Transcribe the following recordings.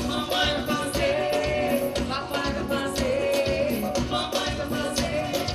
Mamãe vai fazer, papai vai fazer, mamãe vai fazer.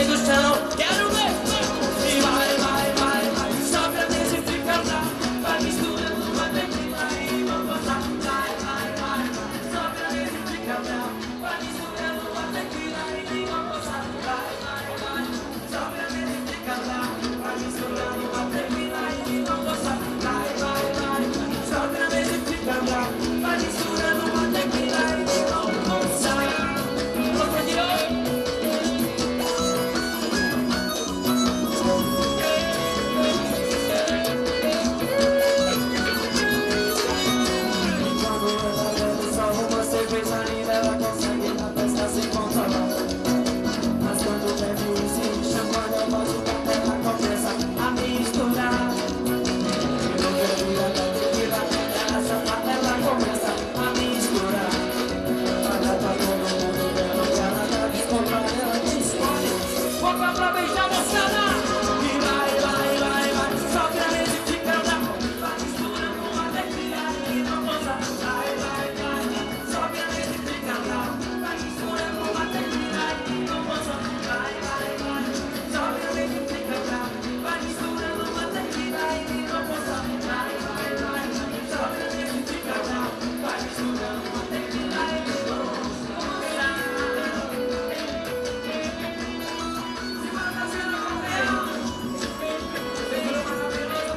sai do chão. Quero ver. E vai, vai, vai, vai. Sobe a mesa e fica lá. Vai misturando uma tequila e vamos gozar. Vai, vai, vai, vai. Sobe a mesa e fica lá. Vai misturando uma tequila e vamos gozar. Vai, vai, vai. Sobe a mesa e fica lá. Vai misturando uma tequila e vamos gozar. Vai, vai, vai. Sobe a mesa e fica lá. Vai misturando uma tequila e vamos gozar. Outro de ouro. Cerveja ainda ela consegue na festa se controlar. Mas quando bebe uísque e champanhe eu gosto da ela começa a misturar. E no bebida da tequila ela chata, ela começa a misturar. Olha pra todo mundo vendo que ela tá descontrolada. Ela te esconde, boca pra beijar moçada. E vai, vai, vai, vai. Sobe a mesa e fica lá. Vai misturando uma tequila e não goza. Vai, vai, vai. Sobe a mesa e fica lá. Vai misturando uma tequila e não goza. Vai, vai, vai. Sobe a mesa e fica lá. Vai misturando uma tequila e não goza. Vai, vai, vai. Sobe a mesa e fica lá. Vai misturando uma tequila e não goza. Se mata sendo campeão. Segura mais a beleza.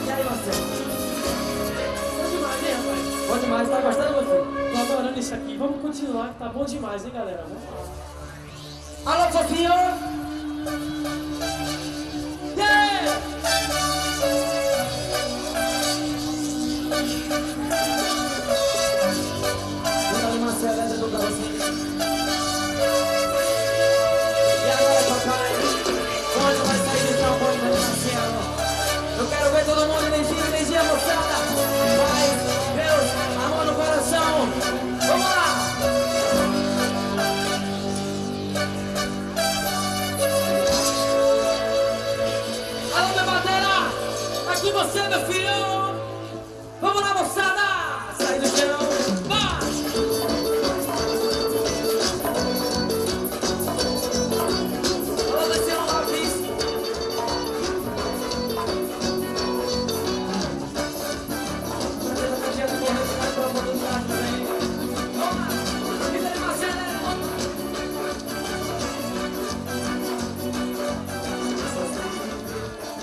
E aí, Marcelo? Bom demais, hein, rapaz? Bom demais, tá gostando, você? Tô adorando isso aqui. Vamos continuar, que tá bom demais, hein, galera? Vamos lá. Alô, Fofinho! Yeah! Dona Marcela, essa é do Brasil. E agora, papai? Onde vai sair esse trabalho da Marcelo? Eu quero ver todo mundo energia, moçada. Vai, Deus, amor no coração. Vamos lá! Alô, minha bandeira! Aqui você, meu filho! Vamos lá, moçada! Sai do chão! Vai! Alô, descendo lá, pista!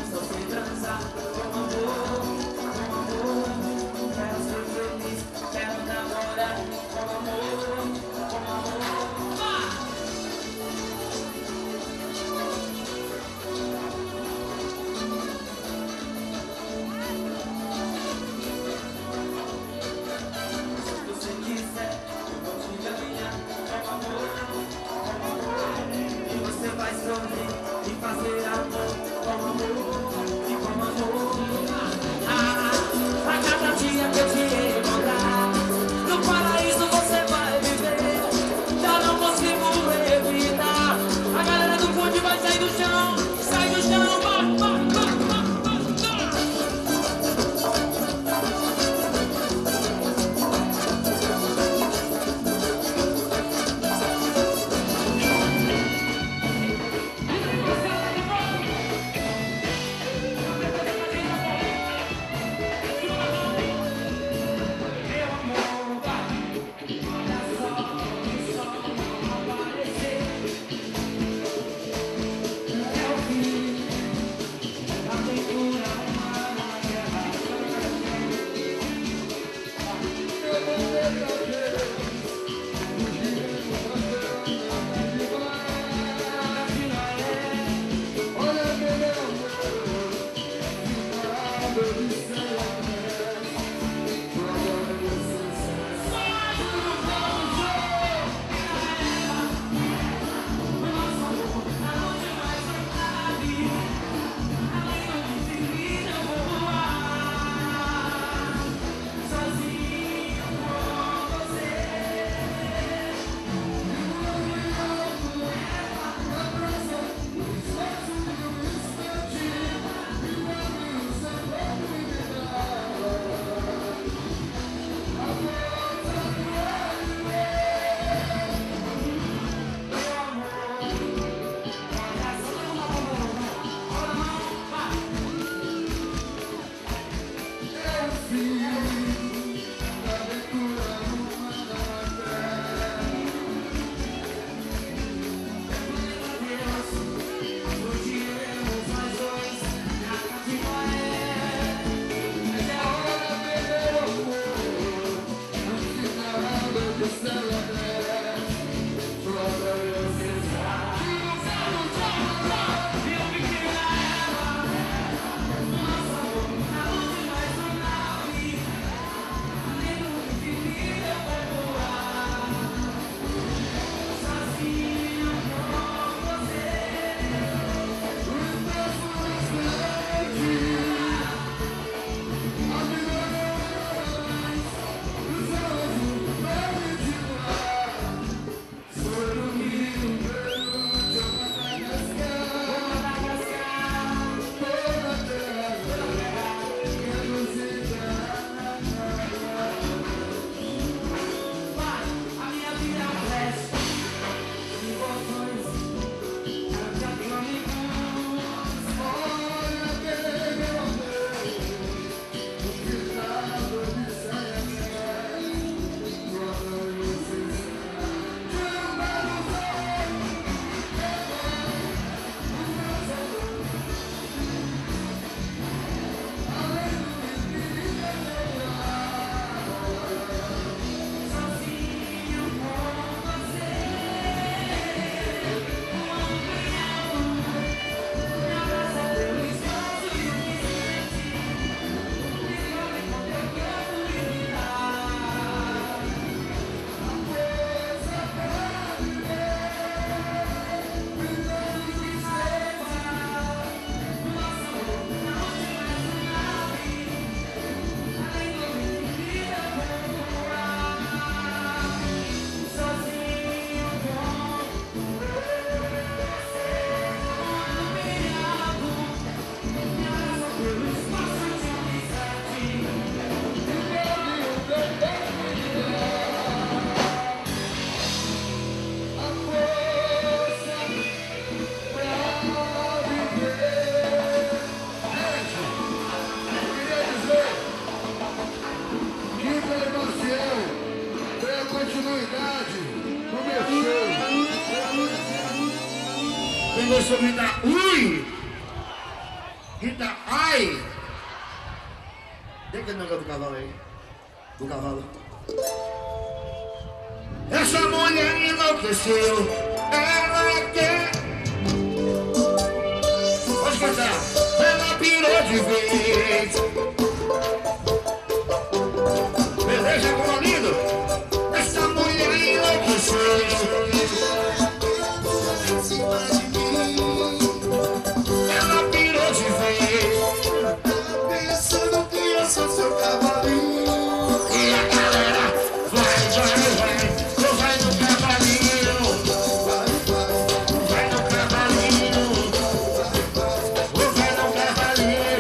Estou sem transar com amor, Começou a gritar ui, grita ai. Tem aquele negócio do cavalo aí, do cavalo. Essa mulher enlouqueceu, ela quer. Pode cantar. Ela pirou de vez. Beleza, como lindo? Essa mulher enlouqueceu. Seu cavalinho. E a galera vai no cavalinho. Vai no cavalinho. Vai no cavalinho.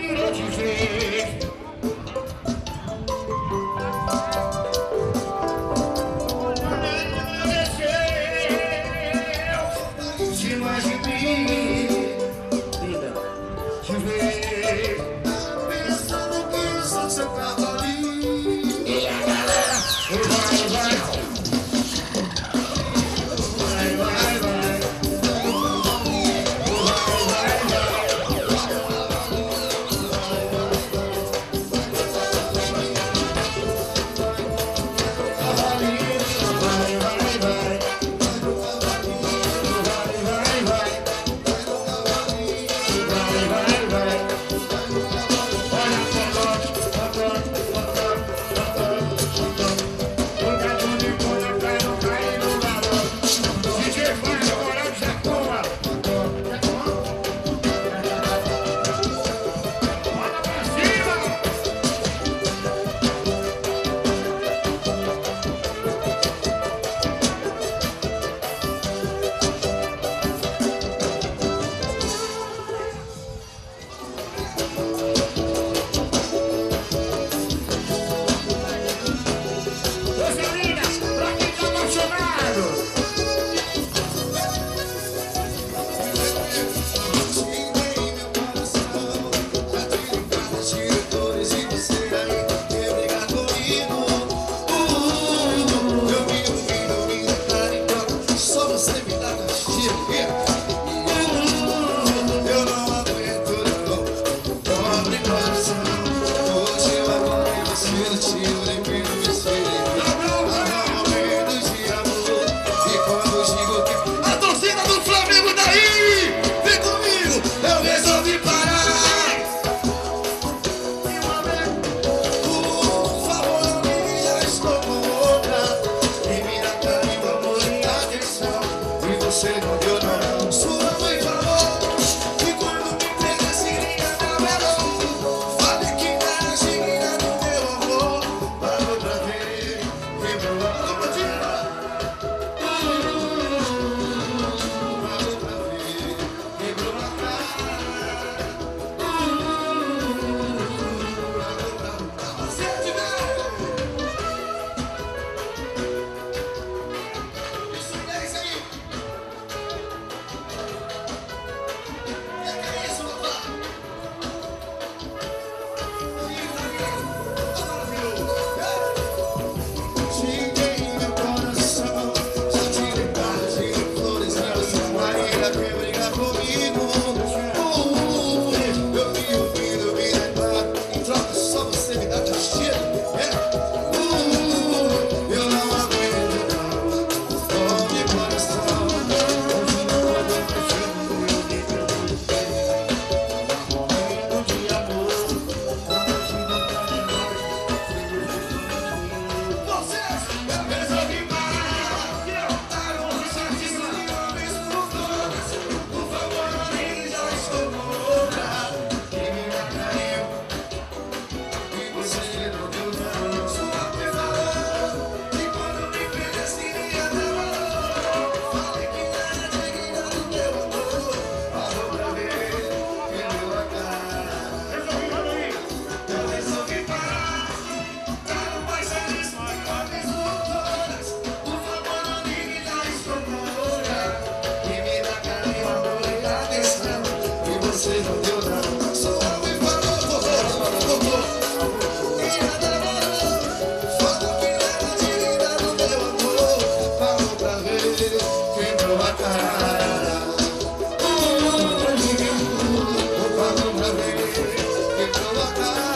pirou de vez. De mais de mim, Linda. de vez. Pensando que eu sou seu cavalinho. E a galera vai, vai, vai, vai, vai. A torcida do Flamengo daí! Vem comigo! Eu resolvi parar! Por favor, não me já estou com outra. Em minha cara e o amor e a atenção. E você não deu não. Sua mãe falou que quando me pegasse liga na melão. Falei que era digna do meu amor. Parou pra ver, quebrou a locomotiva. Parou pra ver, quebrou a cara. Parou pra você te ver. Isso aí. Que é isso, rapaz? Cheguei meu coração, já tirei cartas e flores, Nelson Maria quer brigar comigo. Eu vi o filho, eu vi claro, em troca só você me dá castigo. Eu não aguento não, fome coração, hoje não vou deixar morrendo de amor. Vocês, eu resolvi parar. Parou de chatear uma vez por todas. Por favor, não me já estou com outra. Que me atraiu e você não deu não. Sua mãe falou que quando me fez queria dar valor. Falei que era digna do meu amor. Parou pra ver, quebrou a cara. Eu resolvi parar. Quero mais feliz uma vez por todas. Por favor, não ligue, já estou com outra. Que me dá carinho, amor e atenção. E você não deu nada. Sua mãe falou, voltou. E nada valor. Falou que era digna do meu amor. Parou pra ver, quebrou a cara. Parou pra ver, quebrou a cara.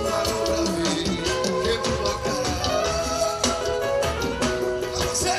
Parou pra ver, quebrou a cara. Você